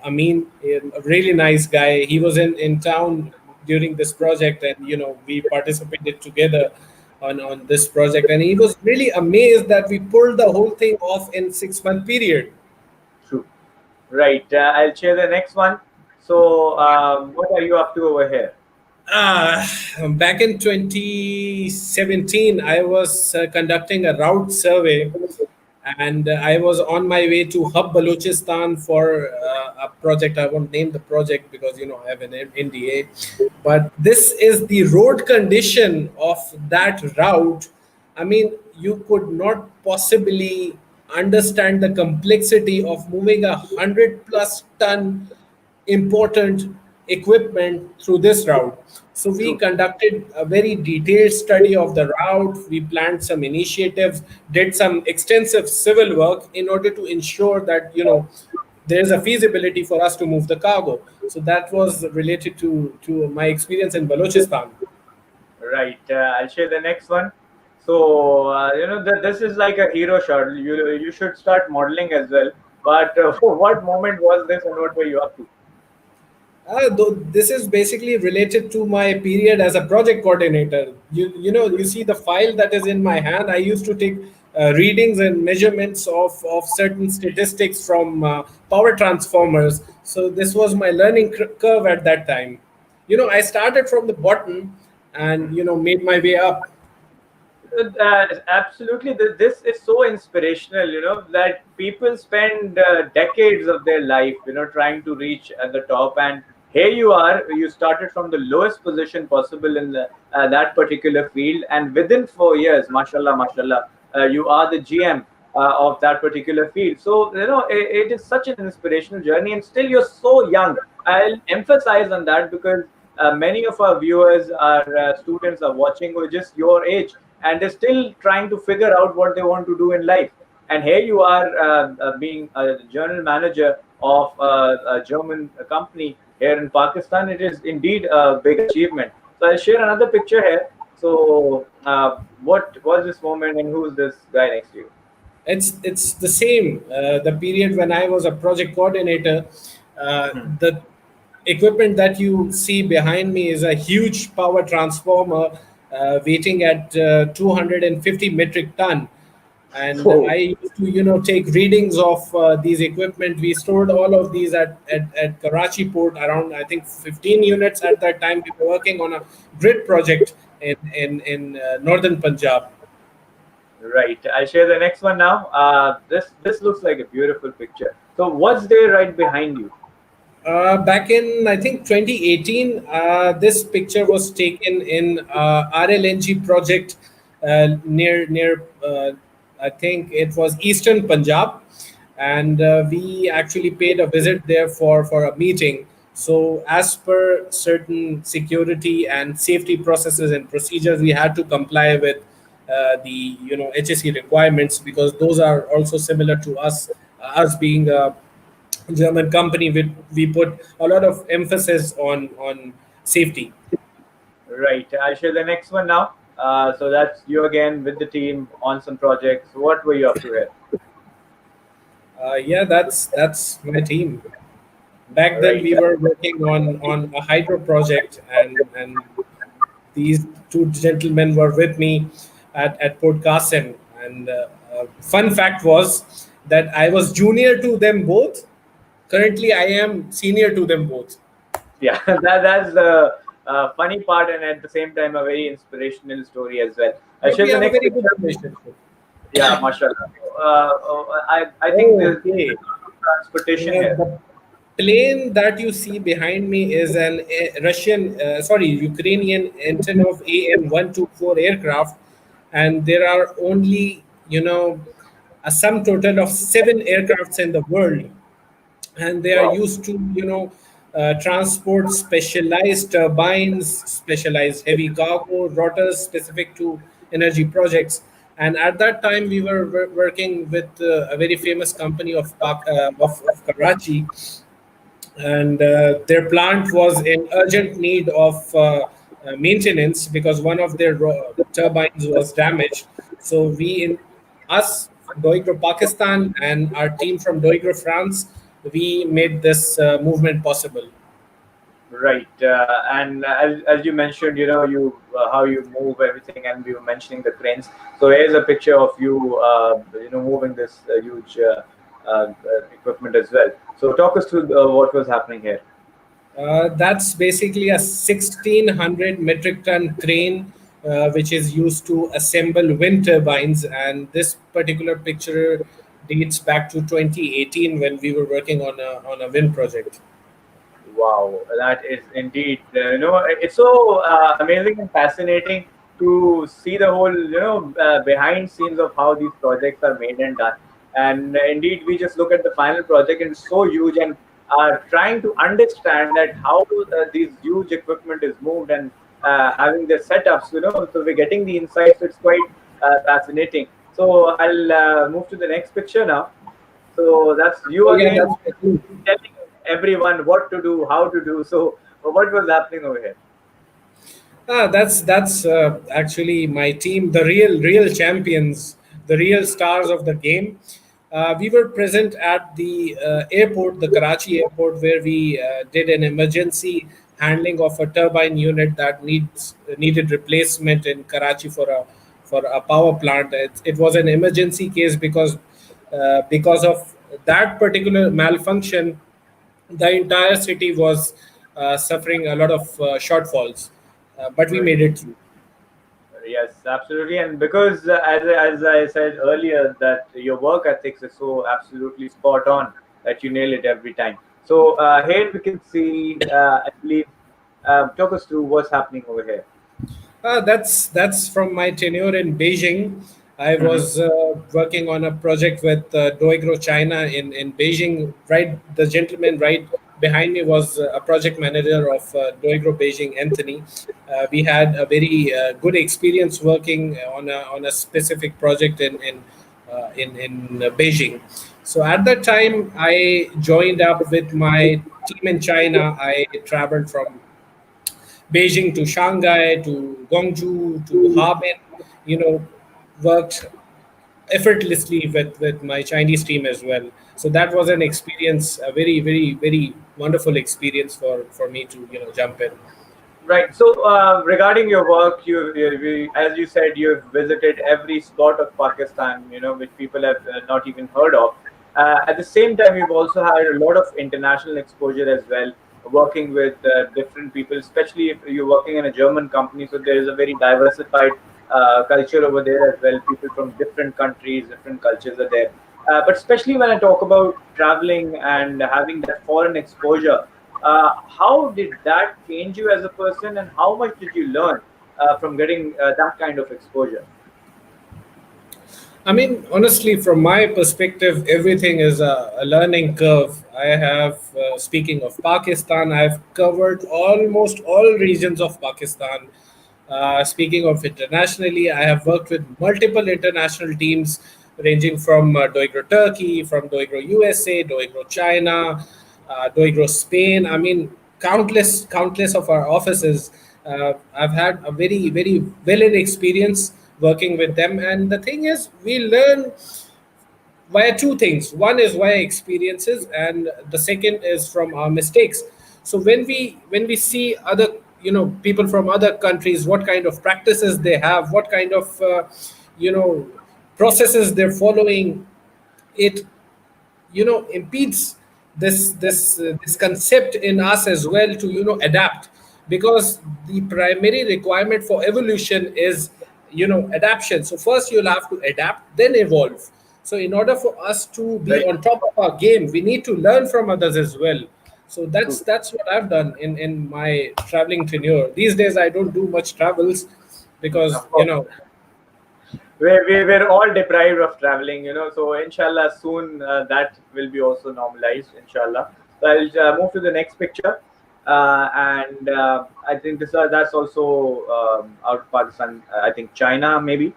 Amin, a really nice guy. He was in town during this project, and we participated together on this project, and he was really amazed that we pulled the whole thing off in 6 month period. True. Right. I'll share the next one. So, what are you up to over here? Uh, Back in 2017, I was conducting a route survey, and I was on my way to Hub Balochistan for a project. I won't name the project because I have an NDA. But this is the road condition of that route. I mean, you could not possibly understand the complexity of moving 100+ ton important equipment through this route. So we True. conducted a very detailed study of the route. We planned some initiatives, did some extensive civil work in order to ensure that there's a feasibility for us to move the cargo. So that was related to my experience in Balochistan. Right. I'll share the next one. So, this is like a hero shot. You should start modeling as well. But what moment was this, and what were you up to? This is basically related to my period as a project coordinator. You see the file that is in my hand. I used to take readings and measurements of certain statistics from power transformers. So this was my learning curve at that time. I started from the bottom and made my way up. Absolutely, this is so inspirational. That people spend decades of their life, trying to reach at the top, and here you are. You started from the lowest position possible in that particular field, and within 4 years, mashallah, mashallah, you are the GM of that particular field. So it is such an inspirational journey, and still you're so young. I'll emphasize on that because many of our viewers are students are watching who are just your age, and they're still trying to figure out what they want to do in life. And here you are being a general manager of a German company here in Pakistan. It is indeed a big achievement. So I'll share another picture here. So what was this moment, and who's this guy next to you? It's the same. The period when I was a project coordinator, Hmm. the equipment that you see behind me is a huge power transformer waiting at 250 metric ton. And Oh, I used to take readings of these equipment. We stored all of these at Karachi port, around I think 15 units at that time. We were working on a grid project in northern Punjab. right. I'll share the next one now. This looks like a beautiful picture. So what's there right behind you? Back in I think 2018, this picture was taken in RLNG project near I think it was Eastern Punjab, and we actually paid a visit there for a meeting. So as per certain security and safety processes and procedures, we had to comply with the HSE requirements, because those are also similar to us. Us being a German company, we put a lot of emphasis on safety. Right. I'll share the next one now. So that's you again with the team on some projects. What were you up to here? Yeah, that's my team. Back then, Right. we were working on a hydro project, and these two gentlemen were with me at Port Qasim. And fun fact was that I was junior to them both. Currently, I am senior to them both. Yeah, that's the funny part, and at the same time, a very inspirational story as well. I'll But share we the have a next very good picture. relationship. Yeah, mashallah. I think Oh, there's okay. transportation here. The plane that you see behind me is an Ukrainian Antonov AN-124 aircraft, and there are only a sum total of 7 aircrafts in the world, and they are Wow. used to transport specialized turbines, specialized heavy cargo, rotors specific to energy projects. And at that time we were working with a very famous company of Karachi, and their plant was in urgent need of maintenance because one of their turbines was damaged. So us, Deugro Pakistan, and our team from Deugro France, we made this movement possible. Right, and as you mentioned, you how you move everything, and we were mentioning the cranes. So here's a picture of you, moving this huge equipment as well. So talk us through what was happening here. That's basically a 1600 metric ton crane, which is used to assemble wind turbines. And this particular picture dates back to 2018 when we were working on a wind project. Wow, that is indeed, it's so amazing and fascinating to see the whole, behind scenes of how these projects are made and done. And indeed, we just look at the final project and it's so huge, and are trying to understand that how these huge equipment is moved, and having their setups, so we're getting the insights. It's quite fascinating. So I'll move to the next picture now. So that's you Oh, yeah, again that's the thing. telling everyone what to do, how to do. So what was happening over here? That's actually my team, the real champions, the real stars of the game. We were present at the airport, the Karachi airport, where we did an emergency handling of a turbine unit that needed replacement in Karachi for a power plant. It was an emergency case because of that particular malfunction, the entire city was suffering a lot of shortfalls, but we Right. made it through. Yes, absolutely. And because, as I said earlier, that your work ethics is so absolutely spot on that you nail it every time. So here we can see, I believe, talk us through what's happening over here. That's from my tenure in Beijing. I Hmm. was working on a project with Deugro China in Beijing. Right, the gentleman right behind me was a project manager of Deugro Beijing, Anthony. We had a very good experience working on a specific project in Beijing. So at that time, I joined up with my team in China. I traveled from Beijing to Shanghai to Guangzhou to Harbin, you know, worked effortlessly with my Chinese team as well. So that was an experience, a very, very, very wonderful experience for me to jump in. Right. So, regarding your work, as you said, you've visited every spot of Pakistan, which people have not even heard of. At the same time, you've also had a lot of international exposure as well, working with different people, especially if you're working in a German company. So there is a very diversified culture over there as well. People from different countries, different cultures are there. But especially when I talk about traveling and having that foreign exposure, how did that change you as a person, and how much did you learn from getting that kind of exposure? I mean, honestly, from my perspective, everything is a learning curve. I have, speaking of Pakistan, I've covered almost all regions of Pakistan. Speaking of internationally, I have worked with multiple international teams ranging from Deugro Turkey, from Deugro USA, Deugro China, Deugro Spain. I mean, countless of our offices. I've had a very, very valid experience working with them. And the thing is, we learn via two things. One is via experiences, and the second is from our mistakes. So when we see other people from other countries, what kind of practices they have, what kind of you know processes they're following, it impedes this concept in us as well to adapt, because the primary requirement for evolution is adaptation. So first you'll have to adapt, then evolve. So in order for us to be Right. on top of our game, we need to learn from others as well. So that's True. that's what I've done in my traveling tenure. These days I don't do much travels because Of course. We're all deprived of traveling, so inshallah soon that will be also normalized, inshallah. So I'll move to the next picture. And I think that's also out of Pakistan. I think China, maybe.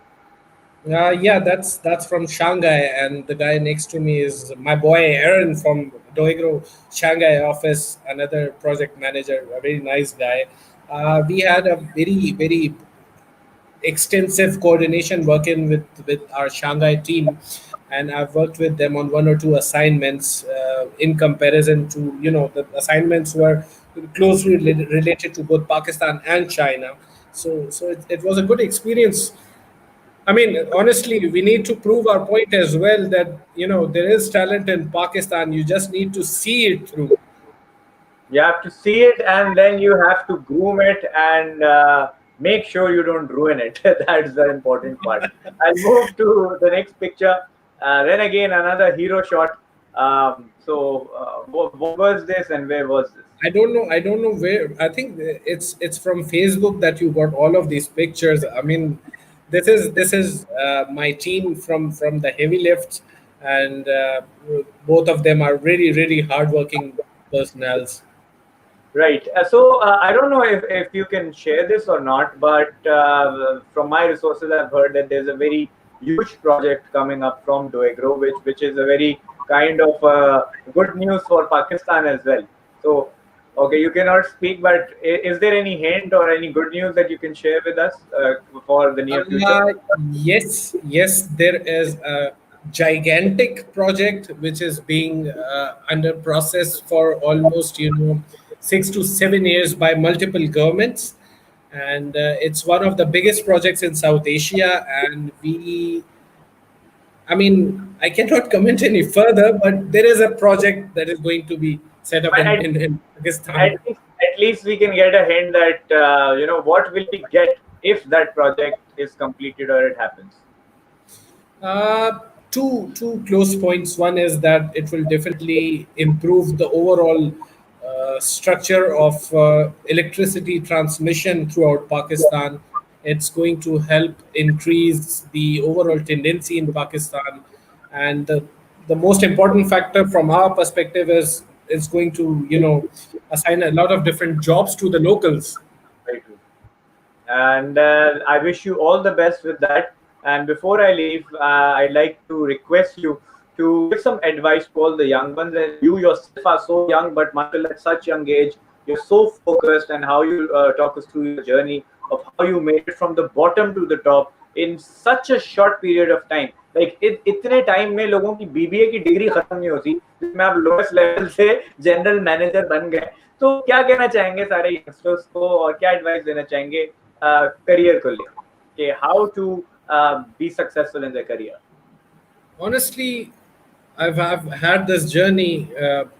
Yeah, that's from Shanghai, and the guy next to me is my boy Aaron from Deugro Shanghai office, another project manager, a very nice guy. We had a very, very extensive coordination working with our Shanghai team, and I've worked with them on one or two assignments. In comparison to the assignments were closely related to both Pakistan and China. So it was a good experience. I mean, honestly, we need to prove our point as well that there is talent in Pakistan. You just need to see it through. You have to see it, and then you have to groom it and make sure you don't ruin it. That's the important part. I'll move to the next picture. Then again, another hero shot. What was this, and where was this? I don't know. I don't know where. I think it's from Facebook that you got all of these pictures. I mean, this is my team from the heavy lift, and both of them are really really hardworking personnels. Right. So I don't know if you can share this or not, but from my resources, I've heard that there's a very huge project coming up from Deugro, which is a very kind of good news for Pakistan as well. So, okay, you cannot speak, but is there any hint or any good news that you can share with us for the near future? Uh, yes, there is a gigantic project which is being under process for almost 6 to 7 years by multiple governments. and it's one of the biggest projects in South Asia. And I mean, I cannot comment any further, but there is a project that is going to be set up But in Pakistan. at least we can get a hint that what will we get if that project is completed or it happens. Uh, two close points. One is that it will definitely improve the overall structure of electricity transmission throughout Pakistan. It's going to help increase the overall tendency in Pakistan, and the most important factor from our perspective is it's going to assign a lot of different jobs to the locals. Very true. And I wish you all the best with that. And before I leave, I'd like to request you to give some advice to all the young ones. And you yourself are so young, but mashallah, at such young age, you're so focused, and how you talk us through your journey of how you made it from the bottom to the top in such a short period of time. Like इतने time में लोगों की BBA की degree खत्म नहीं होती, जिसमें आप लोएस्ट लेवल से जनरल मैनेजर बन गए. तो क्या कहना चाहेंगे सारे यंगस्टर्स को, और क्या एडवाइस देना चाहेंगे करियर को लेकर कि how to be successful in the career? Honestly, I've had this journey,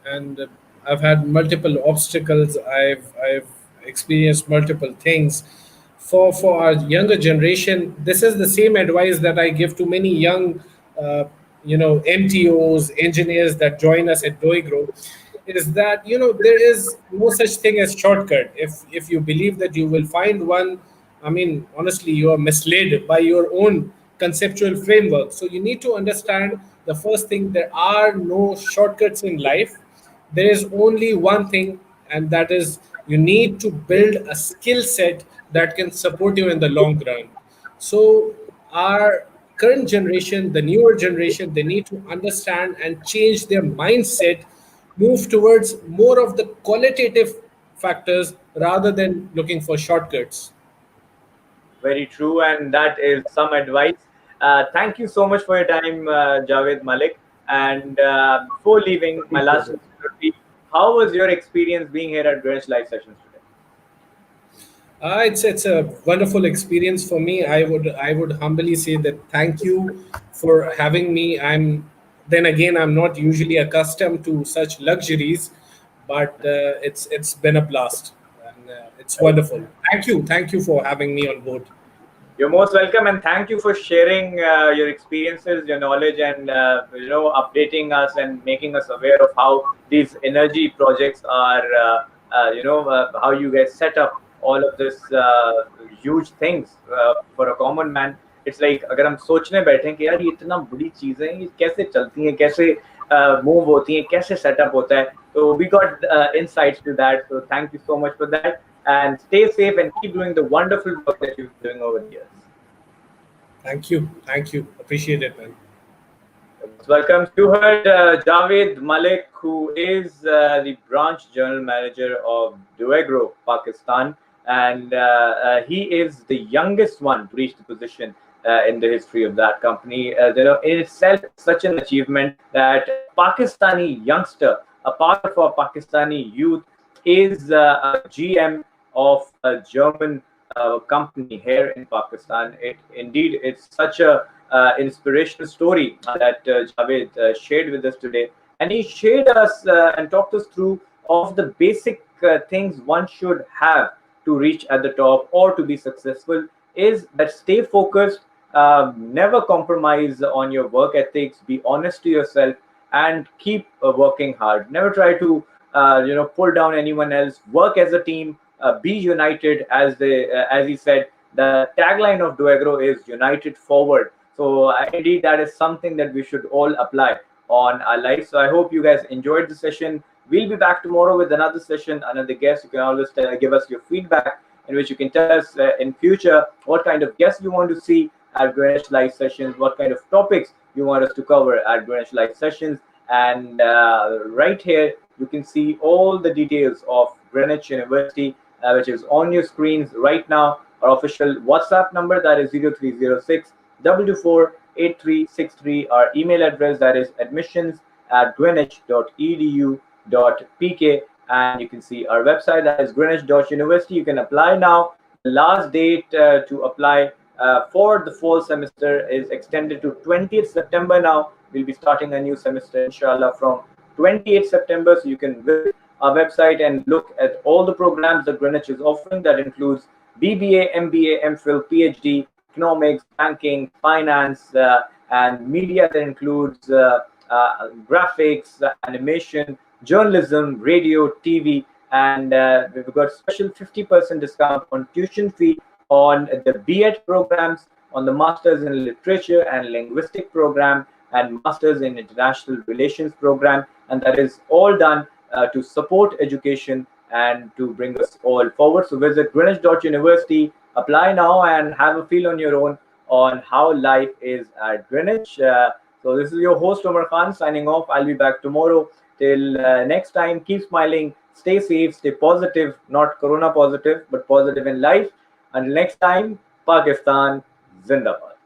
and I've had multiple obstacles. I've experienced multiple things. For our younger generation, this is the same advice that I give to many young, MTOs, engineers that join us at Deugro, is that there is no such thing as shortcut. If you believe that you will find one, I mean, honestly, you are misled by your own conceptual framework. So you need to understand the first thing: there are no shortcuts in life. There is only one thing, and that is you need to build a skill set that can support you in the long run. So our current generation, the newer generation, they need to understand and change their mindset, move towards more of the qualitative factors rather than looking for shortcuts. Very true, and that is some advice. Thank you so much for your time, Javed, Malik. And before leaving, my last question would be: how was your experience being here at Greenwich Live Sessions today? It's a wonderful experience for me. I would humbly say that thank you for having me. I'm not usually accustomed to such luxuries, but it's been a blast, and it's wonderful. Thank you for having me on board. You're most welcome, and thank you for sharing your experiences, your knowledge, and updating us and making us aware of how these energy projects are. How you guys set up all of this huge things for a common man. It's like अगर हम सोचने बैठे कि यार ये इतना बड़ी चीजें हैं, ये कैसे चलती हैं, कैसे मूव होती हैं, कैसे सेटअप होता है. So we got insights to that. So thank you so much for that, and stay safe and keep doing the wonderful work that you've been doing over the years. Thank you. Appreciate it, man. Welcome. You heard Javed Malik, who is the branch general manager of Deugro, Pakistan, and he is the youngest one to reach the position in the history of that company. In itself, such an achievement that a Pakistani youngster, a part of our Pakistani youth, is a GM of a German company here in Pakistan. It's such a inspirational story that Javed shared with us today, and he shared us and talked us through of the basic things one should have to reach at the top or to be successful. Is that stay focused, never compromise on your work ethics, be honest to yourself, and keep working hard. Never try to pull down anyone else. Work as a team. Be united, as he said. The tagline of Deugro is "United Forward." So indeed, that is something that we should all apply on our life. So I hope you guys enjoyed the session. We'll be back tomorrow with another session, another guest. You can always give us your feedback, in which you can tell us in future what kind of guests you want to see at Greenwich Live Sessions, what kind of topics you want us to cover at Greenwich Live Sessions. And right here, you can see all the details of Greenwich University, which is on your screens right now. Our official WhatsApp number, that is 0306 224 8363. Our email address, that is admissions@greenwich.edu.pk. And you can see our website, that is greenwich.university. You can apply now. The last date to apply for the fall semester is extended to 20th September now. We'll be starting a new semester, inshallah, from 28th September. So you can visit our website and look at all the programs that Greenwich is offering. That includes BBA, MBA, MPhil, PhD, economics, banking, finance, and media. That includes graphics, animation, journalism, radio, TV, and we've got special 50% discount on tuition fee on the B.Ed programs, on the Masters in Literature and Linguistic program, and Masters in International Relations program, and that is all done to support education and to bring us all forward. So visit Greenwich University, apply now, and have a feel on your own on how life is at Greenwich. So this is your host Omar Khan signing off. I'll be back tomorrow. Till next time, keep smiling, stay safe, stay positive, not corona positive, but positive in life. Until next time, Pakistan Zindabad.